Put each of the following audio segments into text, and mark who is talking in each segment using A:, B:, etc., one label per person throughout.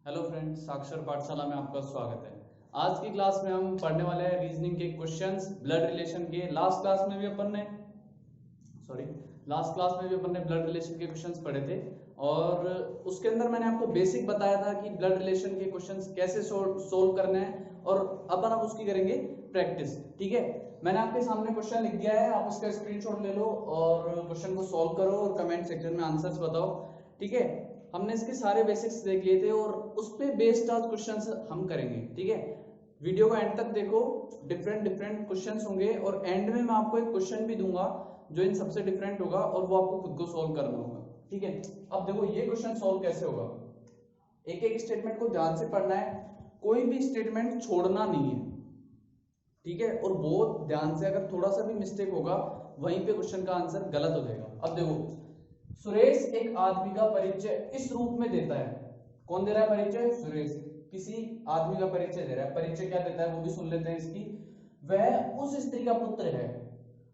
A: Hello friends, साक्षर पाठशाला में आपका स्वागत है। आज की क्लास में हम पढ़ने वाले हैं रीजनिंग के क्वेश्चंस ब्लड रिलेशन के। लास्ट क्लास में भी अपन ने ब्लड रिलेशन के क्वेश्चंस पढ़े थे और उसके अंदर मैंने आपको बेसिक बताया था कि ब्लड रिलेशन के क्वेश्चंस कैसे सोल्व करने हैं और अपन अब उसकी करेंगे प्रैक्टिस। ठीक है, मैंने आपके सामने क्वेश्चन लिख दिया है, आप उसका स्क्रीनशॉट ले लो और क्वेश्चन को सोल्व करो और कमेंट सेक्शन में आंसर्स बताओ। ठीक है, हमने इसके सारे बेसिक्स देख लिए थे और उस पे बेस्ड आज क्वेश्चंस हम करेंगे। ठीक है, वीडियो को एंड तक देखो, डिफरेंट क्वेश्चंस होंगे और एंड में मैं आपको एक क्वेश्चन भी दूंगा जो इन सबसे डिफरेंट होगा और वो आपको खुद को सोल्व करना होगा। ठीक है, अब देखो ये क्वेश्चन सोल्व कैसे होगा। एक एक स्टेटमेंट को ध्यान से पढ़ना है, कोई भी स्टेटमेंट छोड़ना नहीं है। ठीक है, और बहुत ध्यान से, अगर थोड़ा सा भी मिस्टेक होगा वहीं पे क्वेश्चन का आंसर गलत हो जाएगा। अब देखो, सुरेश एक आदमी का परिचय इस रूप में देता है। कौन दे रहा है परिचय? सुरेश किसी आदमी का परिचय दे रहा है। परिचय क्या देता है वो भी सुन लेते हैं इसकी। वह उस स्त्री का पुत्र है।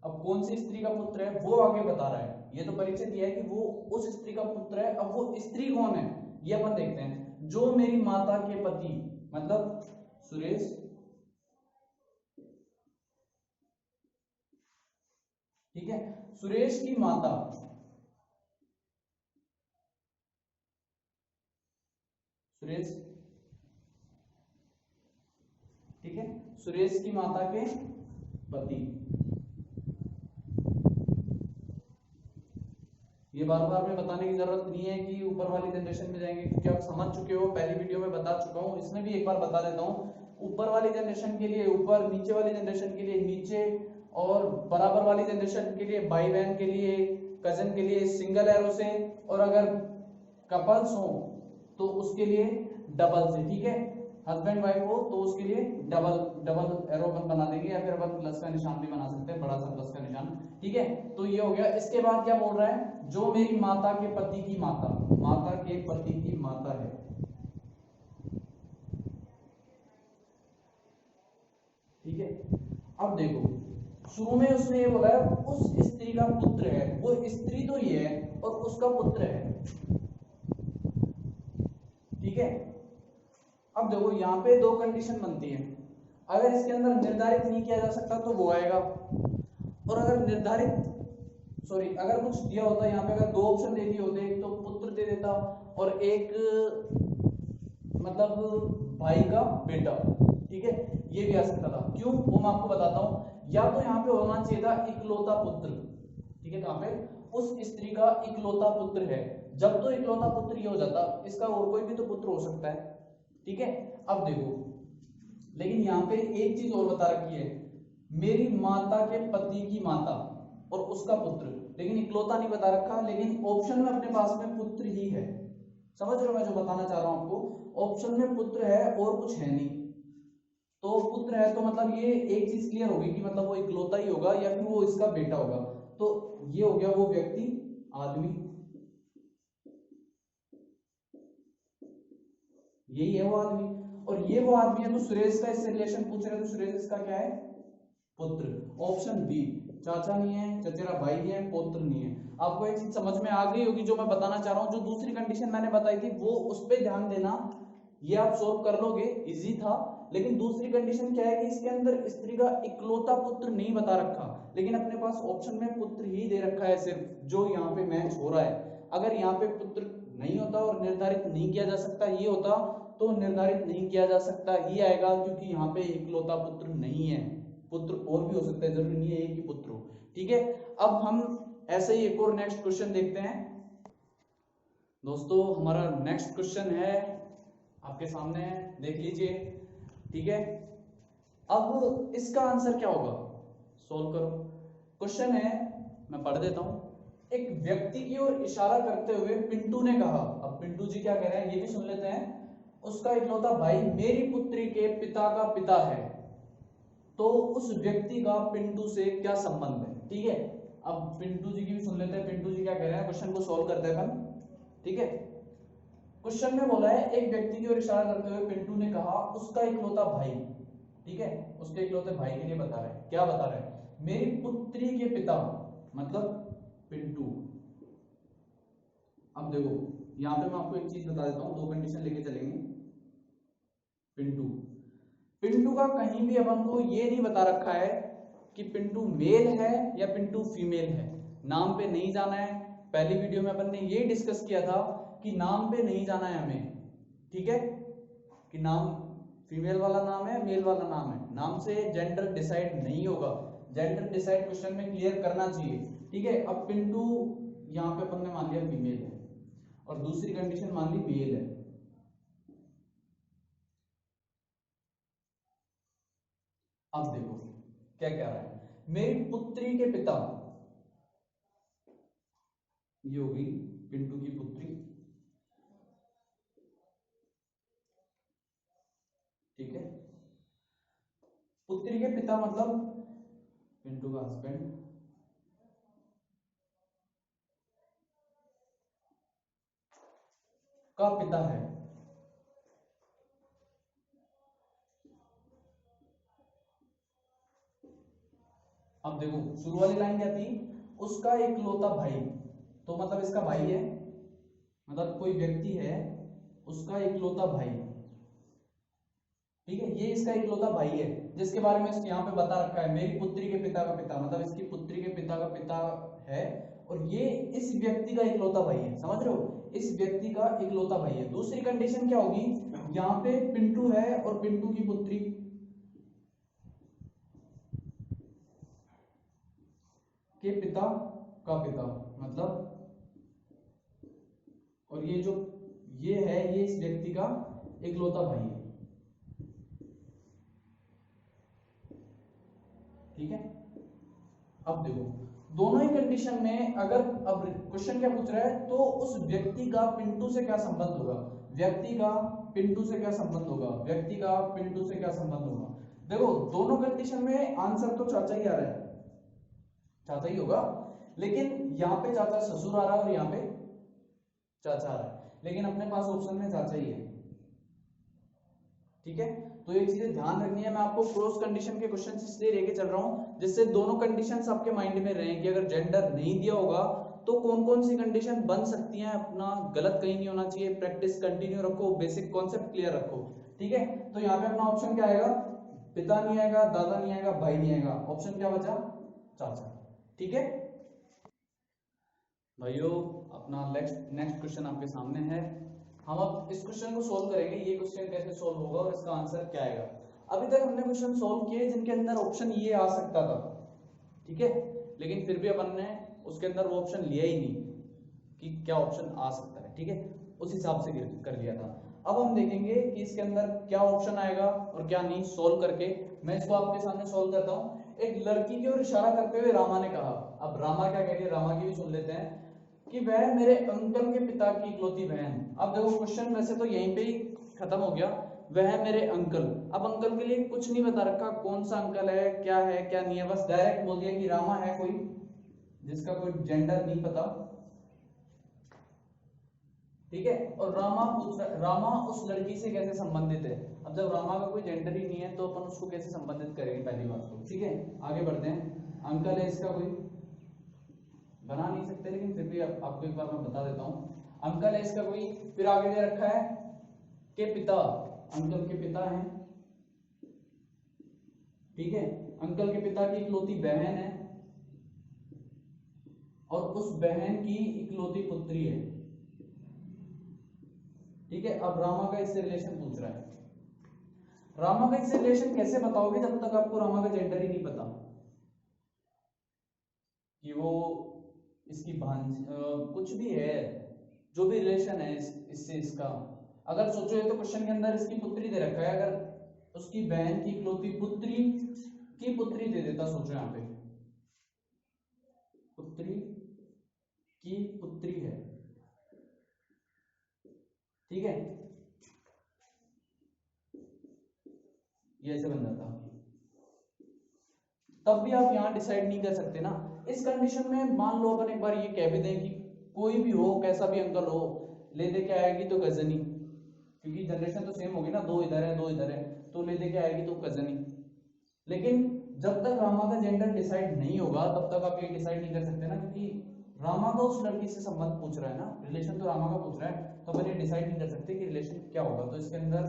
A: अब कौन सी स्त्री का पुत्र है वो आगे बता रहा है। ये तो परिचय दिया है कि वो उस स्त्री का पुत्र है। अब वो स्त्री कौन है ये अपन देखते हैं। जो मेरी माता के पति, मतलब सुरेश, ठीक है, सुरेश की माता, सुरेश, ठीक है, सुरेश की माता के पति। ये बार बार में बताने की जरूरत नहीं है कि ऊपर वाली जनरेशन में जाएंगे, क्योंकि आप समझ चुके हो, पहली वीडियो में बता चुका हूं, इसमें भी एक बार बता देता हूं। ऊपर वाली जनरेशन के लिए ऊपर, नीचे वाली जनरेशन के लिए नीचे, और बराबर वाली जनरेशन के लिए भाई बहन के लिए, कजन के लिए सिंगल एरो से, और अगर कपल्स हो तो उसके लिए डबल से। ठीक है, हस्बैंड वाइफ हो तो उसके लिए डबल डबल एरो अपन बना देंगे, या फिर अपन प्लस का निशान भी बना सकते हैं, बड़ा सा प्लस का निशान। ठीक है, तो ये हो गया। इसके बाद क्या बोल रहा है? जो मेरी माता के पति की माता, माता के पति की माता है। ठीक है, अब देखो, शुरू में उसने ये बोला है उस स्त्री का पुत्र है। वो स्त्री तो ये है और उसका पुत्र है। ठीक है, अब देखो यहाँ पे दो कंडीशन बनती है। अगर इसके अंदर निर्धारित नहीं किया जा सकता तो वो आएगा, और अगर निर्धारित, अगर कुछ दिया होता यहाँ पे, अगर दो ऑप्शन दे दिए होते, एक तो पुत्र दे देता और एक मतलब भाई का बेटा, ठीक है, ये भी आ सकता था। क्यों, वो मैं आपको बताता हूं। या तो यहाँ पे होना चाहिए था इकलौता पुत्र। ठीक है, कहां पे? उस स्त्री का इकलौता पुत्र है। जब तो इकलौता पुत्र ये हो जाता, इसका और कोई भी तो पुत्र हो सकता है। ठीक है, अब देखो, लेकिन यहाँ पे एक चीज और बता रखी है, मेरी माता के पति की माता और उसका पुत्र, लेकिन इकलौता नहीं बता रखा। लेकिन ऑप्शन में अपने पास में पुत्र ही है। समझ रहे हो मैं जो बताना चाह रहा हूं आपको? ऑप्शन में पुत्र है और कुछ है नहीं, तो पुत्र है तो मतलब ये एक चीज क्लियर होगी कि मतलब वो इकलौता ही होगा या फिर वो इसका बेटा होगा। तो ये हो गया वो व्यक्ति, आदमी, यही है वो आदमी, और ये वो आदमी है। तो सुरेश का इससे रिलेशन पूछ रहे हैं, तो सुरेश इसका क्या है? पुत्र। ऑप्शन बी, चाचा नहीं है, चचेरा भाई नहीं है, पुत्र नहीं है। आपको एक चीज समझ में आ गई होगी जो मैं बताना चाह रहा हूं। जो दूसरी कंडीशन मैंने बताई थी वो उस पर ध्यान देना, ये आप सोल्व कर लोगे, इजी था। लेकिन दूसरी कंडीशन क्या है कि इसके अंदर स्त्री का इकलौता पुत्र नहीं बता रखा, लेकिन अपने पास ऑप्शन में पुत्र ही दे रखा है सिर्फ, जो यहाँ पे मैच हो रहा है। अगर यहाँ पे पुत्र नहीं होता और निर्धारित नहीं किया जा सकता ये होता, तो निर्धारित नहीं किया जा सकता ही आएगा, क्योंकि यहाँ पे इकलौता पुत्र नहीं है। पुत्र और भी हो सकता है, जरूरी नहीं है एक ही पुत्र हो। ठीक है, अब हम ऐसे ही एक और नेक्स्ट क्वेश्चन देखते हैं। दोस्तों, हमारा नेक्स्ट क्वेश्चन है आपके सामने, देख लीजिए। ठीक है, अब इसका आंसर क्या होगा, सोल्व करो। क्वेश्चन है, मैं पढ़ देता हूं। एक व्यक्ति की ओर इशारा करते हुए पिंटू ने कहा, अब पिंटू जी क्या कह रहे हैं ये भी सुन लेते हैं। उसका इकलौता भाई मेरी पुत्री के पिता का पिता है, तो उस व्यक्ति का पिंटू से क्या संबंध है? ठीक है, अब पिंटू जी की भी सुन लेते हैं। पिंटू जी क्या कह रहे हैं, क्वेश्चन को सोल्व करते हैं अपन। ठीक है, क्वेश्चन में बोला है एक व्यक्ति की ओर इशारा करते हुए पिंटू ने कहा उसका इकलौता भाई, ठीक है, उसके इकलौते भाई के लिए बता रहा है। क्या बता रहा है? मेरी पुत्री के पिता, मतलब पिंटू। अब देखो, यहाँ पे मैं आपको एक चीज बता देता हूँ, दो कंडीशन लेके चलेंगे। पिंटू का कहीं भी अपन को ये नहीं बता रखा है कि पिंटू मेल है या पिंटू फीमेल है, नाम पे नहीं जाना है। पहली वीडियो में अपन ने ये डिस्कस किया था कि नाम पे नहीं जाना है हमें, ठीक है, कि नाम फीमेल वाला नाम है मेल वाला नाम है, नाम से जेंडर डिसाइड नहीं होगा। जेंडर डिसाइड क्वेश्चन में क्लियर करना चाहिए, ठीक है। अब पिंटू यहाँ पे अपन ने मान लिया फीमेल है और दूसरी कंडीशन मान ली मेल है। अब देखो क्या कह रहा है, मेरी पुत्री के पिता, ये होगी पिंटू की पुत्री, ठीक है। पुत्री के पिता मतलब पिंटू का हस्बैंड, का पिता है। अब देखो शुरू वाली लाइन क्या थी, उसका इकलौता भाई, तो मतलब इसका भाई है, मतलब कोई व्यक्ति है उसका इकलौता भाई, ठीक है, ये इसका इकलौता भाई है जिसके बारे में यहाँ पे बता रखा है मेरी पुत्री के पिता का पिता, मतलब इसकी पुत्री के पिता का पिता है और ये इस व्यक्ति का इकलौता भाई है, समझ रहे हो, इस व्यक्ति का इकलौता भाई है। दूसरी कंडीशन क्या होगी, यहाँ पे पिंटू है और पिंटू की पुत्री के पिता का पिता, मतलब और ये जो ये है ये इस व्यक्ति का इकलौता भाई है, ठीक है। अब देखो दोनों ही कंडीशन में अगर अब क्वेश्चन क्या पूछ रहा है, तो उस व्यक्ति का पिंटू से क्या संबंध होगा, व्यक्ति का पिंटू से क्या संबंध होगा, व्यक्ति का पिंटू से क्या संबंध होगा। देखो दोनों कंडीशन में आंसर तो चाचा ही आ रहा है, चाचा ही होगा, लेकिन यहाँ पे चाचा ससुर आ रहा है और यहाँ पे चाचा आ रहा है, लेकिन अपने पास ऑप्शन में चाचा ही है, ठीक है। तो ये चीजें ध्यान रखनी है, मैं आपको क्रॉस कंडीशन के क्वेश्चन इसलिए लेके चल रहा हूं जिससे दोनों कंडीशंस आपके माइंड में रहें कि अगर जेंडर नहीं दिया होगा तो कौन कौन सी कंडीशन बन सकती हैं, अपना गलत कहीं नहीं होना चाहिए, प्रैक्टिस कंटिन्यू रखो, बेसिक कॉन्सेप्ट क्लियर रखो, ठीक है। तो यहाँ पे अपना ऑप्शन क्या आएगा, पिता नहीं आएगा, दादा नहीं आएगा, भाई नहीं आएगा, ऑप्शन क्या बचा, चाचा, ठीक है। भाइयों अपना नेक्स्ट क्वेश्चन आपके सामने है, हम अब इस क्वेश्चन को सोल्व करेंगे, ये क्वेश्चन कैसे सोल्व होगा और इसका आंसर क्या आएगा। अभी तक हमने क्वेश्चन सोल्व किए जिनके अंदर ऑप्शन ये आ सकता था, ठीक है, लेकिन फिर भी अपन ने उसके अंदर वो ऑप्शन लिया ही नहीं कि क्या ऑप्शन आ सकता है, ठीक है, उस हिसाब से कर लिया था। अब हम देखेंगे कि इसके अंदर क्या ऑप्शन आएगा और क्या नहीं, सोल्व करके मैं इसको आपके सामने सोल्व करता हूँ। एक लड़की की ओर इशारा करते हुए रामा ने कहा, अब रामा क्या कह रही है, रामा की भी सुन लेते हैं, कि वह मेरे अंकल के पिता की इकलौती बहन। अब देखो क्वेश्चन वैसे तो यहीं पे ही खत्म हो गया, वह मेरे अंकल, अब अंकल के लिए कुछ नहीं बता रखा, कौन सा अंकल है क्या नहीं है, बस डायरेक्ट बोल दिया कि रामा है कोई जिसका कोई जेंडर नहीं पता, ठीक है। और रामा उस लड़की से कैसे संबंधित है, अब जब रामा का कोई जेंडर ही नहीं है तो अपन उसको कैसे संबंधित करेंगे, पहली बात तो, ठीक है। आगे बढ़ते हैं, अंकल है इसका कोई, बना नहीं सकते लेकिन फिर भी आपको एक बार मैं बता देता हूं, अंकल है इसका कोई, फिर आगे दे रखा है के पिता, अंकल के पिता हैं, ठीक है, अंकल के पिता की इकलौती बहन है और उस बहन की इकलौती पुत्री है, ठीक है। अब रामा का इससे रिलेशन पूछ रहा है, रामा का इससे रिलेशन कैसे बताओगे जब तक आपको रामा का जेंडर ही नहीं पता, कि वो इसकी कुछ भी है, जो भी रिलेशन है इससे इसका, अगर सोचो तो क्वेश्चन के अंदर इसकी पुत्री दे रखा है, अगर उसकी बहन की इकलौती पुत्री की पुत्री दे देता, सोचो यहाँ पे पुत्री की पुत्री है, ठीक है, ये ऐसे बन जाता, तब भी आप यहां डिसाइड नहीं कर सकते ना। इस कंडीशन में मान लो अपन एक बार ये कह भी दें कि कोई भी हो, कैसा भी अंकल हो, ले दे के आएगी तो कजनी, क्योंकि जनरेशन तो सेम होगी ना, दो इधर है दो इधर है, तो ले दे के आएगी तो कजनी, लेकिन जब तक रामा का जेंडर डिसाइड नहीं होगा तब तक आप ये डिसाइड नहीं कर सकते ना, क्योंकि रामा का उस लड़की से संबंध पूछ रहा है ना, रिलेशन तो रामा का पूछ रहा है, तो अपन ये डिसाइड नहीं कर सकते कि रिलेशन क्या होगा। तो इसके अंदर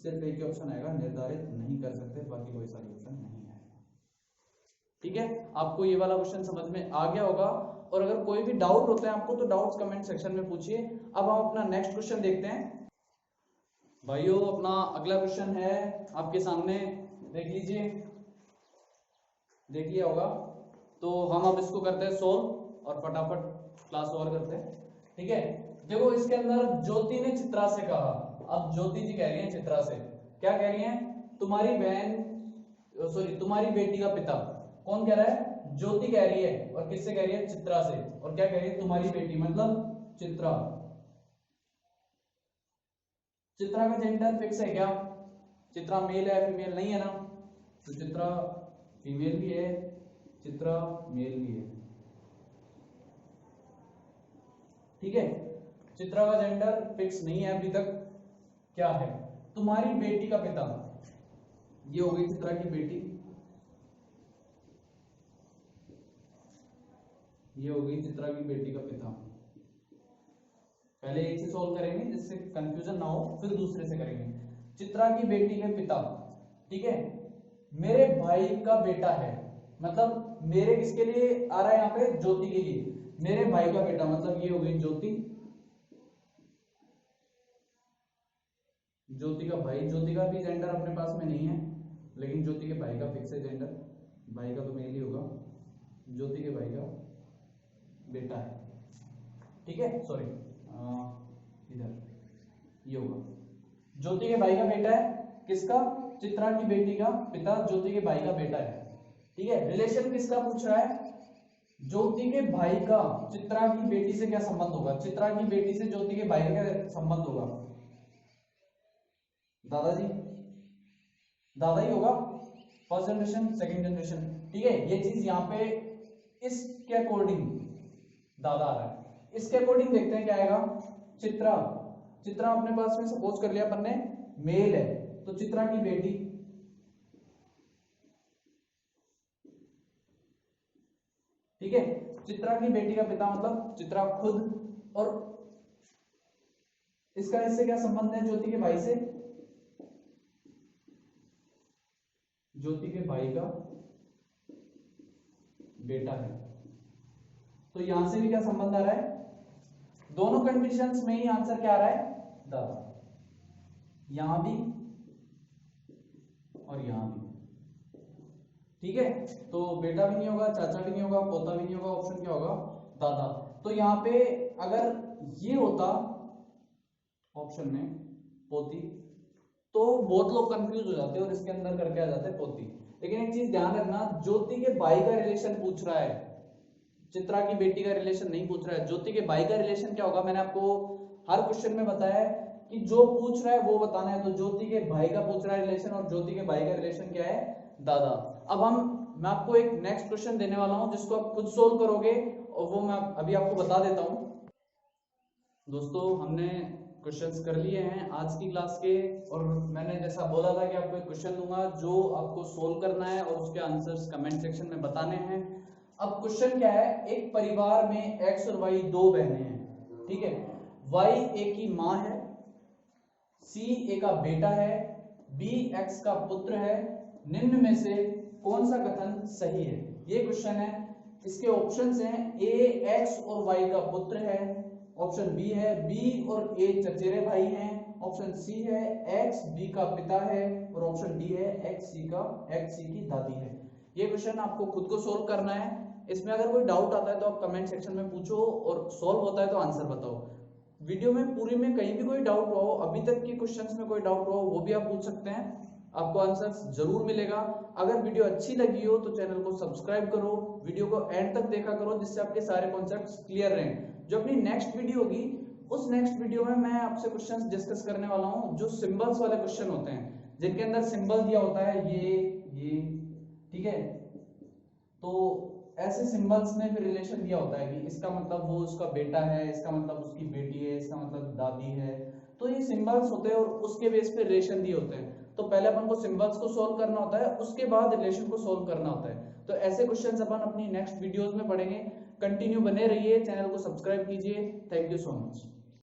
A: सिर्फ एक ही ऑप्शन आएगा, निर्धारित नहीं कर सकते, बाकी कोई सॉल्यूशन नहीं है। ठीक है, आपको ये वाला क्वेश्चन समझ में आ गया होगा। और अगर कोई भी डाउट होता है आपको तो डाउट्स कमेंट सेक्शन में पूछिए। अब हम अपना नेक्स्ट क्वेश्चन देखते हैं भाइयों। अपना अगला क्वेश्चन है आपके सामने, देख लीजिए, देख लिया होगा। तो हम अब इसको करते हैं सोल्व और फटाफट क्लास ओवर करते हैं। ठीक है, देखो इसके अंदर ज्योति ने चित्रा से कहा, अब ज्योति जी कह रही हैं चित्रा से, क्या कह रही हैं, तुम्हारी बहन, सॉरी तुम्हारी बेटी का पिता, कौन कह रहा है, ज्योति कह रही है, और किससे कह रही है, चित्रा से, और क्या कह रही है, तुम्हारी बेटी मतलब चित्रा। चित्रा का जेंडर फिक्स है क्या, चित्रा मेल है फीमेल नहीं है ना, तो चित्रा फीमेल भी है, चित्रा मेल भी है। ठीक है, चित्रा का जेंडर फिक्स नहीं है अभी तक, क्या है, तुम्हारी बेटी का पिता, ये हो गई चित्रा की बेटी, ये हो गई चित्रा की बेटी का पिता। पहले एक से सॉल्व करेंगे जिससे कंफ्यूजन ना हो, फिर दूसरे से करेंगे। चित्रा की बेटी के पिता, ठीक है, मेरे भाई का बेटा है, मतलब मेरे किसके लिए आ रहा है यहाँ पे, ज्योति के लिए, मेरे भाई का बेटा, मतलब ये हो गई ज्योति, ज्योति का भाई, ज्योति का भी जेंडर अपने पास में नहीं है, लेकिन ज्योति के भाई का फिक्स है जेंडर, भाई का तो मेल ही होगा, ज्योति के भाई का बेटा है। ठीक है, सॉरी इधर ये होगा, ज्योति के भाई का बेटा है, किसका, चित्रा की बेटी का पिता ज्योति के भाई का बेटा है। ठीक है, रिलेशन किसका पूछ रहा है, ज्योति के भाई का चित्रा की बेटी से क्या संबंध होगा, चित्रा की बेटी से ज्योति के भाई का क्या संबंध होगा, दादाजी, दादा ही होगा, फर्स्ट जनरेशन सेकंड जनरेशन। ठीक है, ये चीज यहाँ पे इसके अकॉर्डिंग दादा आ रहा है, इसके अकॉर्डिंग देखते हैं क्या आएगा, चित्रा, चित्रा अपने पास में सपोज कर लिया अपन ने मेल है, तो चित्रा की बेटी, ठीक है, चित्रा की बेटी का पिता मतलब चित्रा खुद, और इसका इससे क्या संबंध है, ज्योति के भाई से, ज्योति के भाई का बेटा है, तो यहां से भी क्या संबंध आ रहा है, दोनों कंडीशंस में ही आंसर क्या आ रहा है, दादा, यहां भी और यहां भी। ठीक है, तो बेटा भी नहीं होगा, चाचा भी नहीं होगा, पोता भी नहीं होगा, ऑप्शन क्या होगा, दादा। तो यहाँ पे अगर ये होता ऑप्शन में पोती, तो बहुत लोग कंफ्यूज हो जाते हैं और इसके अंदर करके आ जाते हैं पोती। लेकिन एक चीज ध्यान रखना, ज्योति के भाई का रिलेशन पूछ रहा है, चित्रा की बेटी का रिलेशन नहीं पूछ रहा है। ज्योति के भाई का रिलेशन क्या होगा, मैंने आपको हर क्वेश्चन में बताया है कि जो पूछ रहा है वो बताना है। तो ज्योति के भाई का पूछ रहा है रिलेशन, और ज्योति के भाई का रिलेशन क्या है, दादा। अब मैं आपको एक नेक्स्ट क्वेश्चन देने वाला हूं जिसको आप खुद सोल्व करोगे, और वो मैं अभी आपको बता देता हूं। दोस्तों हमने क्वेश्चंस कर लिए हैं आज की क्लास के, और मैंने जैसा बोला था कि आपको एक क्वेश्चन दूंगा जो आपको सोल्व करना है और उसके आंसर्स कमेंट सेक्शन में बताने हैं। अब क्वेश्चन क्या है, एक परिवार में एक्स और वाई दो बहनें हैं, ठीक है, वाई ए की माँ है, सी ए का बेटा है, बी एक्स का पुत्र है, निम्न में से कौन सा कथन सही है, ये क्वेश्चन है। इसके ऑप्शंस हैं, ए एक्स और वाई का पुत्र है, ऑप्शन बी है बी और ए चचेरे भाई हैं, ऑप्शन सी है एक्स बी का पिता है, और ऑप्शन डी है एक्स सी की दादी है। ये क्वेश्चन आपको खुद को सोल्व करना है। इसमें अगर कोई डाउट आता है तो आप कमेंट सेक्शन में पूछो, और सोल्व होता है तो आंसर बताओ। वीडियो में पूरी में कहीं भी कोई डाउट हो, अभी तक के क्वेश्चंस में कोई डाउट हो, वो भी आप पूछ सकते हैं, आपको आंसर जरूर मिलेगा। अगर वीडियो अच्छी लगी हो तो चैनल को सब्सक्राइब करो, वीडियो को एंड तक देखा करो, जिससे आपके सारे कॉन्सेप्ट्स क्लियर रहें। जो अपनी नेक्स्ट वीडियो होगी, उस नेक्स्ट वीडियो में मैं आपसे क्वेश्चंस डिस्कस करने वाला हूं, जो सिंबल्स वाले क्वेश्चन होते हैं, जिनके अंदर सिंबल दिया होता है ये, ठीक है, तो ऐसे सिंबल्स में फिर रिलेशन दिया होता है कि इसका मतलब वो उसका बेटा है, इसका मतलब उसकी बेटी है, इसका मतलब दादी है। तो ये सिंबल्स होते हैं और उसके बेस पे रिलेशन दिए होते हैं। तो पहले अपन को सिंबल्स को सोल्व करना होता है, उसके बाद रिलेशन को सोल्व करना होता है। तो ऐसे क्वेश्चंस अपन अपनी नेक्स्ट वीडियोस में पढ़ेंगे। कंटिन्यू बने रहिए, चैनल को सब्सक्राइब कीजिए। Thank you so much.